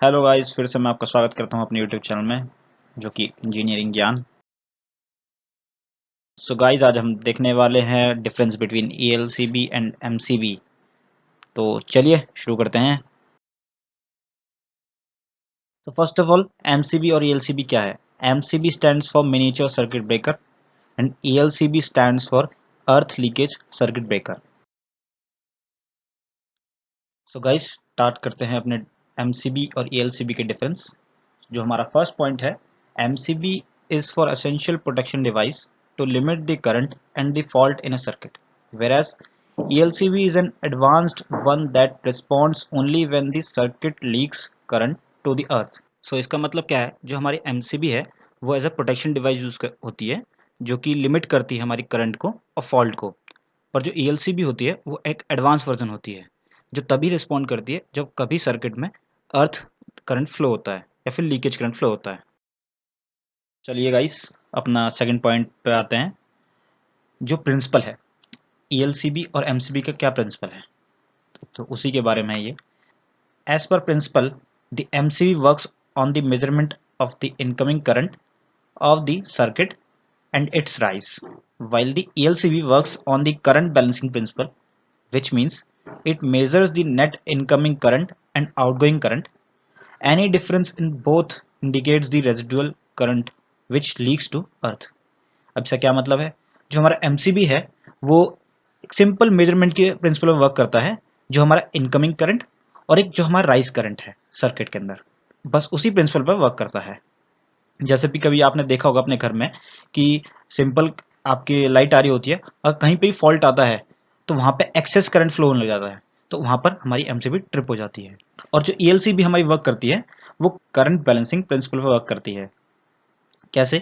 Hello guys, फिर से मैं आपका स्वागत करता हूं अपने यूट्यूब चैनल में जो कि इंजीनियरिंग ज्ञान। सो गाइस, आज हम देखने वाले हैं difference between ELCB and MCB. तो चलिए शुरू करते हैं। तो फर्स्ट ऑफ ऑल, एमसीबी और ईएलसीबी क्या है? MCB stands for miniature circuit breaker and ELCB stands for earth leakage circuit breaker. So guys, start करते हैं अपने एमसीबी और ईएलसीबी के डिफरेंस। जो हमारा फर्स्ट पॉइंट है, MCB is for essential protection device to limit the current and the fault in a circuit, whereas ELCB is an advanced one that responds only when the circuit leaks current to the earth. So इसका मतलब क्या है? जो हमारी MCB है वो as a protection device होती है जो कि लिमिट करती है हमारी करंट को और फॉल्ट को। पर जो ELCB होती है वो एक एडवांस वर्जन होती है जो तभी रिस्पॉन्ड करती है जब कभी सर्किट में अर्थ करंट फ्लो होता है या फिर लीकेज करंट फ्लो होता है। चलिए गाइस, अपना सेकंड पॉइंट पे आते हैं। जो प्रिंसिपल है ईएलसीबी और एमसीबी का, क्या प्रिंसिपल है, तो उसी के बारे में है ये। एज पर principle, the MCB works on the measurement of the incoming current of the circuit and its rise, while the ELCB works on the current balancing principle, which means it measures the net incoming current and outgoing current. Any difference in both indicates the residual current which leaks to earth. अब इसका क्या मतलब है? जो हमारा MCB है वो एक सिंपल मेजरमेंट के प्रिंसिपल पर वर्क करता है, जो हमारा इनकमिंग करंट और एक जो हमारा राइज करंट है सर्किट के अंदर, बस उसी प्रिंसिपल पर वर्क करता है। जैसे भी कभी आपने देखा होगा अपने घर में कि सिंपल आपकी लाइट आ रही होती है और कहीं पे भी फॉल्ट आता है तो वहां पे एक्सेस करंट फ्लो होने लग जाता है, तो वहां पर हमारी एमसीबी ट्रिप हो जाती है। और जो ईएलसी भी हमारी वर्क करती है वो करंट बैलेंसिंग प्रिंसिपल पर वर्क करती है। कैसे?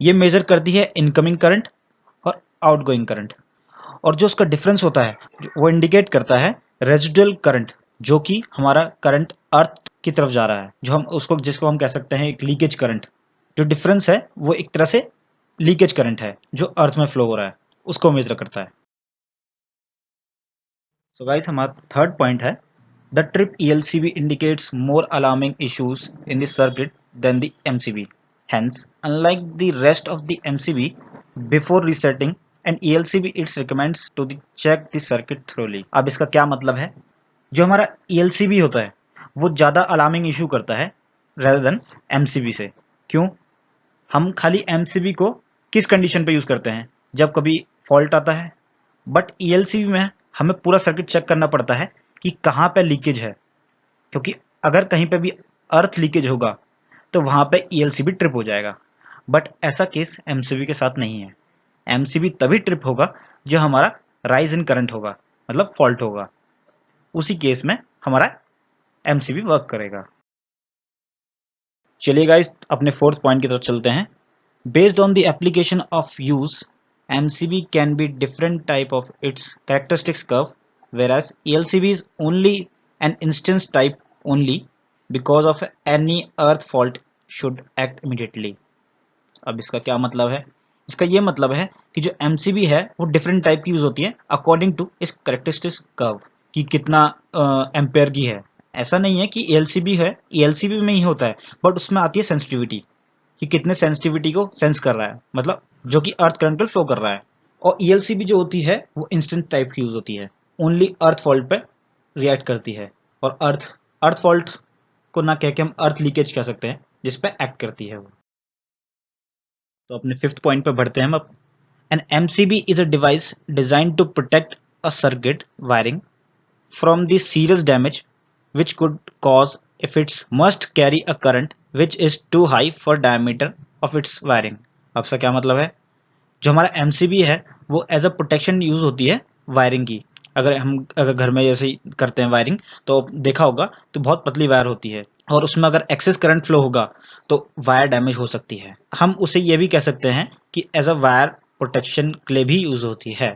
ये मेजर करती है इनकमिंग करंट और आउटगोइंग करंट, और जो उसका डिफरेंस होता है वो इंडिकेट करता है रेजिडुअल करंट, जो कि हमारा करंट अर्थ की तरफ जा रहा है, जो हम उसको जिसको हम कह सकते हैं एक लीकेज करंट। जो डिफरेंस है वो एक तरह से लीकेज करंट है जो अर्थ में फ्लो हो रहा है, उसको मेजर करता है। सो गाइस, हमारा थर्ड पॉइंट है, the trip ELCB indicates more alarming issues in the circuit than the MCB. Hence, unlike the rest of the MCB, before resetting an ELCB, it recommends to check the circuit thoroughly. अब इसका क्या मतलब है? जो हमारा ELCB होता है वो ज़्यादा अलार्मिंग इशू करता है rather than MCB से। क्यों? हम खाली MCB को किस कंडीशन पे यूज़ करते हैं? जब कभी फॉल्ट आता है। बट ELCB में हमें पूरा सर्किट चेक करना पड़ता है कि कहाँ पे लीकेज है, क्योंकि अगर कहीं पे भी अर्थ लीकेज होगा तो वहां पे ELCB ट्रिप हो जाएगा। बट ऐसा केस MCB के साथ नहीं है। MCB तभी ट्रिप होगा जो हमारा राइज इन करंट होगा, मतलब फॉल्ट होगा, उसी केस में हमारा MCB वर्क करेगा। चलिए गाइस, अपने फोर्थ पॉइंट की तरफ चलते हैं। Based on the application of use, MCB can be different type of its characteristics curve, whereas ELCB is only an instance type only because of any earth fault should act immediately. अब इसका क्या मतलब है? इसका ये मतलब है कि जो MCB है वो डिफरेंट टाइप की यूज होती है अकॉर्डिंग टू इस कैरेक्टरिस्टिक्स कर्व कि कितना एम्पेयर की है। ऐसा नहीं है कि ELCB है, ELCB में ही होता है, बट उसमें आती है सेंसिटिविटी कि कितने सेंसिटिविटी को सेंस कर रहा है, मतलब जो कि अर्थ करंट पर फ्लो कर रहा है। और ELCB जो होती है वो इंस्टेंट टाइप की यूज होती है, ओनली अर्थ फॉल्ट पे रिएक्ट करती है, और अर्थ फॉल्ट को ना कह के हम अर्थ लीकेज कह सकते हैं जिस पे एक्ट करती है वो। तो अपने फिफ्थ पॉइंट पे बढ़ते हैं हम अब। An MCB is a device designed to protect a circuit wiring from the serious damage which could cause if it must carry a current which is too high for diameter of its wiring. अब इसका क्या मतलब है? जो हमारा MCB है वो as a protection use होती है वायरिंग की। अगर घर में जैसे करते हैं वायरिंग, तो देखा होगा तो बहुत पतली वायर होती है, और उसमें अगर एक्सेस करंट फ्लो होगा तो वायर डैमेज हो सकती है। हम उसे ये भी कह सकते हैं कि एज अ वायर प्रोटेक्शन के लिए भी यूज होती है,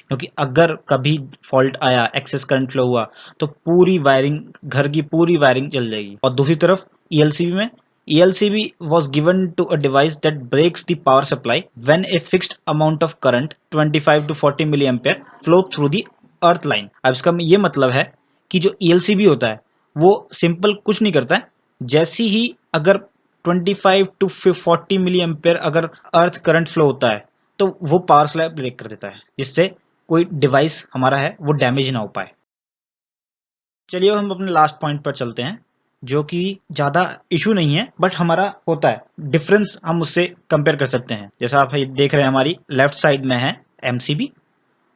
क्योंकि अगर कभी फॉल्ट आया, एक्सेस करंट फ्लो हुआ, तो पूरी वायरिंग, घर की पूरी वायरिंग जल जाएगी। और दूसरी तरफ ELCB में, ELCB was given to a device that breaks the power supply when a fixed amount of current 25 to 40 milliampere flow through the earth line. अब इसका ये मतलब है कि जो ELCB होता है वो सिंपल कुछ नहीं करता है, जैसी ही अगर 25 टू 40 मिली एम्पेयर अगर अर्थ करंट फ्लो होता है तो वो पावर स्लैब ब्रेक कर देता है, जिससे कोई डिवाइस हमारा है वो डैमेज ना हो पाए। चलिए हम अपने लास्ट पॉइंट पर चलते हैं, जो कि ज्यादा इशू नहीं है बट हमारा होता है डिफरेंस, हम उससे कंपेयर कर सकते हैं। जैसा आप देख रहे हैं हमारी लेफ्ट साइड में है एमसीबी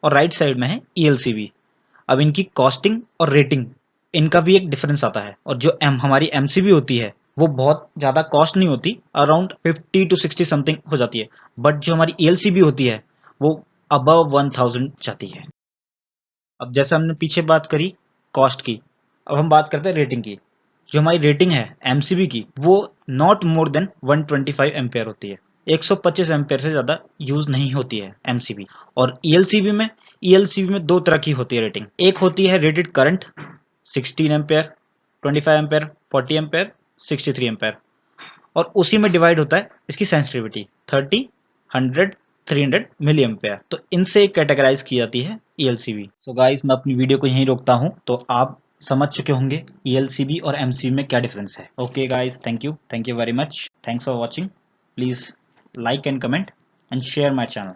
और राइट साइड में है ईएलसीबी। अब इनकी कॉस्टिंग और रेटिंग, इनका भी एक डिफरेंस आता है। और जो हमारी एमसीबी होती है वो बहुत ज्यादा कॉस्ट नहीं होती, अराउंड 50 टू 60 समथिंग हो जाती है, बट जो हमारी ईएलसीबी होती है वो अबव 1000 जाती है। अब जैसे हमने पीछे बात करी कॉस्ट की, अब हम बात करते हैं रेटिंग की। जो हमारी रेटिंग है एमसीबी की वो नॉट मोर देन 125 एम्पेयर होती है, 125 एम्पेयर से ज्यादा यूज नहीं होती है एमसीबी। और ईएलसीबी में दो तरह की होती है रेटिंग। एक होती है rated current 16 ampere, 25 ampere, 40 ampere, 63 ampere, और उसी में डिवाइड होता है इसकी सेंसिटिविटी 30, 100, 300 मिली एम्पेयर। तो इनसे कैटेगराइज की जाती है ईएलसीबी। सो गाइस मैं अपनी वीडियो को यहीं रोकता हूं, तो आप समझ चुके होंगे ईएलसीबी और एमसीबी में क्या डिफरेंस है। Okay guys, thank you very much, thanks for watching. Please like and comment and share my channel.